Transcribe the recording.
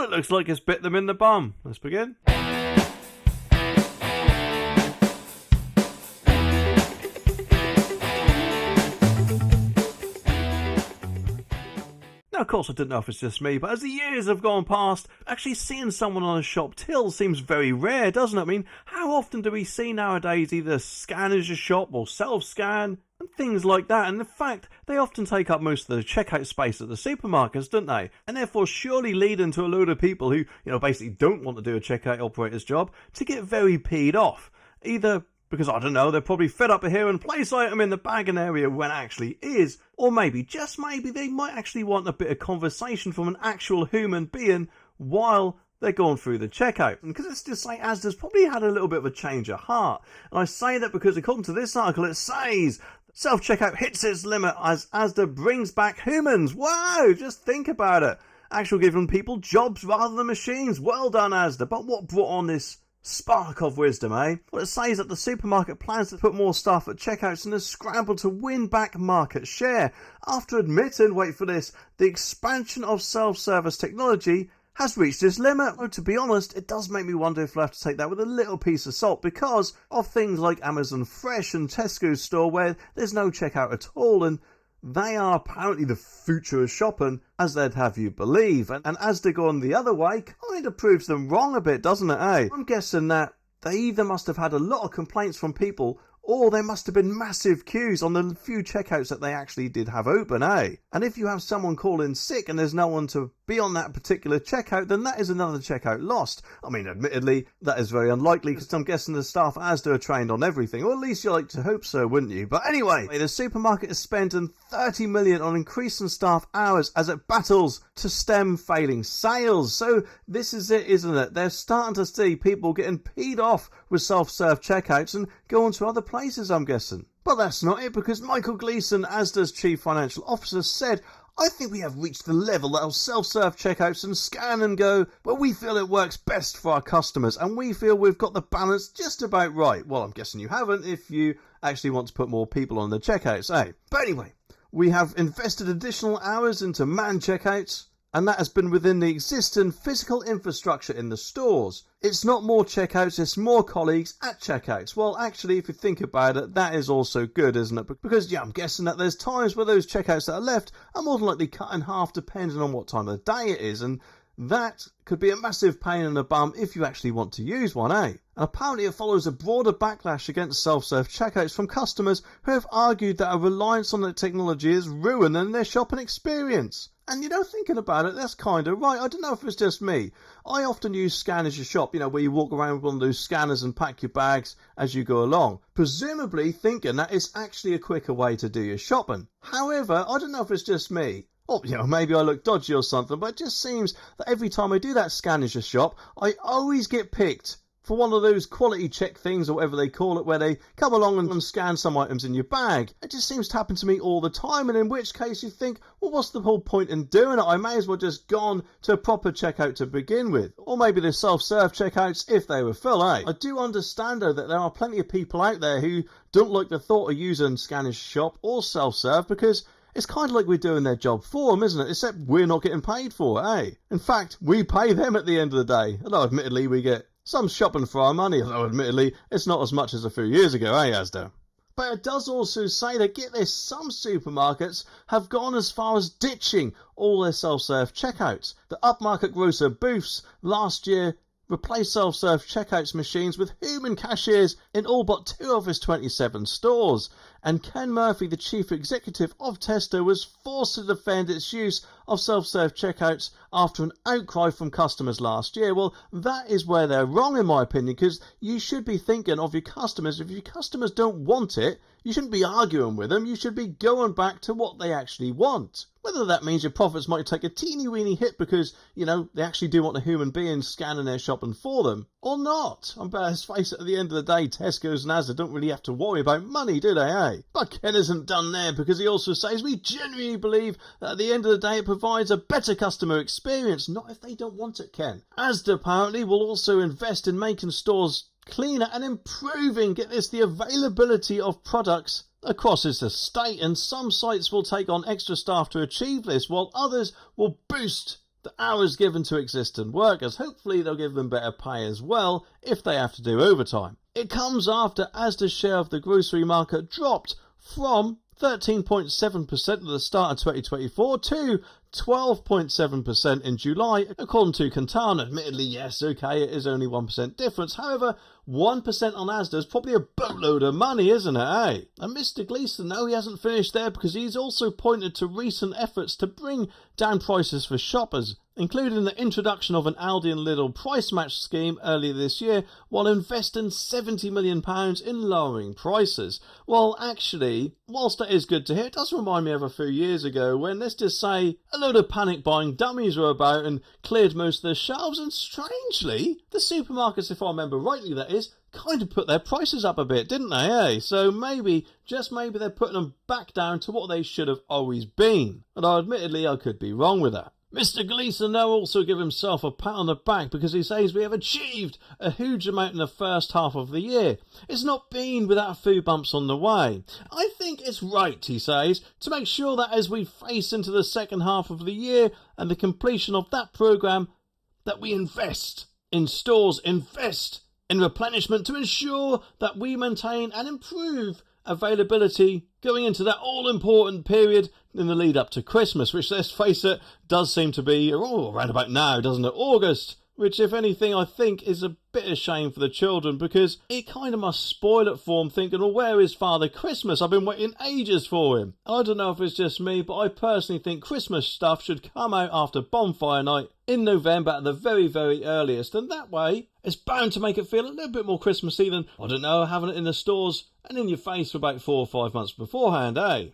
it looks like it's bit them in the bum. Let's begin. Now, of course, I don't know if it's just me, but as the years have gone past, actually seeing someone on a shop till seems very rare, doesn't it? I mean, how often do we see nowadays either scan as your shop or self-scan and things like that? And in fact, they often take up most of the checkout space at the supermarkets, don't they? And therefore surely leading to a load of people who, basically don't want to do a checkout operator's job to get very peed off. Either because, I don't know, they're probably fed up of hearing place item in the bagging area when it actually is, or maybe, just maybe, they might actually want a bit of conversation from an actual human being while they're going through the checkout. And because it's just like Asda's probably had a little bit of a change of heart. And I say that because according to this article, it says self-checkout hits its limit as Asda brings back humans. Wow, just think about it. Actually giving people jobs rather than machines. Well done, Asda. But what brought on this spark of wisdom, eh? Well, it says that the supermarket plans to put more staff at checkouts in a scramble to win back market share after admitting, wait for this, the expansion of self-service technology has reached its limit. Oh, to be honest, it does make me wonder if we'll have to take that with a little piece of salt because of things like Amazon Fresh and Tesco's store where there's no checkout at all, and they are apparently the future of shopping, as they'd have you believe. And as they go on the other way, kind of proves them wrong a bit, doesn't it, eh? I'm guessing that they either must have had a lot of complaints from people, or there must have been massive queues on the few checkouts that they actually did have open, eh? And if you have someone call in sick and there's no one to be on that particular checkout, then that is another checkout lost. I mean, admittedly, that is very unlikely because I'm guessing the staff at Asda are trained on everything, or at least you like to hope so, wouldn't you? But anyway, the supermarket is spending $30 million on increasing staff hours as it battles to stem failing sales. So this is it, isn't it? They're starting to see people getting peed off with self-serve checkouts and going to other places, I'm guessing. But that's not it, because Michael Gleeson, Asda's Chief Financial Officer, said, I think we have reached the level that our self-serve checkouts and scan and go, but we feel it works best for our customers and we feel we've got the balance just about right. Well, I'm guessing you haven't if you actually want to put more people on the checkouts, eh? But anyway, we have invested additional hours into manned checkouts, and that has been within the existing physical infrastructure in the stores. It's not more checkouts, it's more colleagues at checkouts. Well, actually, if you think about it, that is also good, isn't it? Because, I'm guessing that there's times where those checkouts that are left are more than likely cut in half depending on what time of the day it is, and that could be a massive pain in the bum if you actually want to use one, eh? And apparently it follows a broader backlash against self-serve checkouts from customers who have argued that a reliance on the technology is ruining their shopping experience. And thinking about it, that's kind of right. I don't know if it's just me. I often use Scan as your shop, where you walk around with one of those scanners and pack your bags as you go along. Presumably thinking that it's actually a quicker way to do your shopping. However, I don't know if it's just me. Or, maybe I look dodgy or something, but it just seems that every time I do that Scan as your shop, I always get picked for one of those quality check things or whatever they call it, where they come along and scan some items in your bag. It just seems to happen to me all the time, and in which case you think, well, what's the whole point in doing it? I may as well just gone to a proper checkout to begin with. Or maybe the self-serve checkouts if they were full, eh? I do understand, though, that there are plenty of people out there who don't like the thought of using Scan as your shop or self-serve because it's kind of like we're doing their job for them, isn't it? Except we're not getting paid for it, eh? In fact, we pay them at the end of the day. Although, admittedly, we get some shopping for our money, although admittedly it's not as much as a few years ago, eh, Asda? But it does also say that, get this, some supermarkets have gone as far as ditching all their self-serve checkouts. The upmarket grocer Booths last year replaced self-serve checkouts machines with human cashiers in all but 2 of his 27 stores. And Ken Murphy, the chief executive of Tesco, was forced to defend its use of self-serve checkouts after an outcry from customers last year. Well, that is where they're wrong, in my opinion, because you should be thinking of your customers. If your customers don't want it, you shouldn't be arguing with them. You should be going back to what they actually want. Whether that means your profits might take a teeny-weeny hit because, they actually do want a human being scanning their shopping for them, or not. But let's face it, at the end of the day, Tesco's and Asda don't really have to worry about money, do they, eh? But Ken isn't done there, because he also says we genuinely believe that at the end of the day it provides a better customer experience. Not if they don't want it, Ken. Asda apparently will also invest in making stores cleaner and improving, get this, the availability of products across its estate, and some sites will take on extra staff to achieve this, while others will boost the hours given to existing workers. Hopefully they'll give them better pay as well if they have to do overtime. It comes after Asda's share of the grocery market dropped from 13.7% at the start of 2024 to 12.7% in July, according to Cantana. Admittedly, yes, okay, it is only 1% difference. However, 1% on Asda is probably a boatload of money, isn't it, eh? And Mr. Gleeson, no, he hasn't finished there, because he's also pointed to recent efforts to bring down prices for shoppers, including the introduction of an Aldi and Lidl price match scheme earlier this year, while investing £70 million in lowering prices. Well, actually, whilst that is good to hear, it does remind me of a few years ago when, let's just say, a load of panic buying dummies were about and cleared most of the shelves, and strangely, the supermarkets, if I remember rightly that is, kind of put their prices up a bit, didn't they, eh? So maybe, just maybe, they're putting them back down to what they should have always been. And admittedly, I could be wrong with that. Mr. Gleeson now also give himself a pat on the back because he says we have achieved a huge amount in the first half of the year. It's not been without food bumps on the way. I think it's right, he says, to make sure that as we face into the second half of the year and the completion of that programme, that we invest in stores, invest in replenishment to ensure that we maintain and improve availability going into that all-important period in the lead up to Christmas, which, let's face it, does seem to be around about now, doesn't it? August, which, if anything, I think is a bit of shame for the children, because it kind of must spoil it for them, thinking, well, where is Father Christmas? I've been waiting ages for him. I don't know if it's just me, but I personally think Christmas stuff should come out after Bonfire Night in November at the very, very earliest, and that way it's bound to make it feel a little bit more Christmassy than, I don't know, having it in the stores and in your face for about 4 or 5 months beforehand, eh?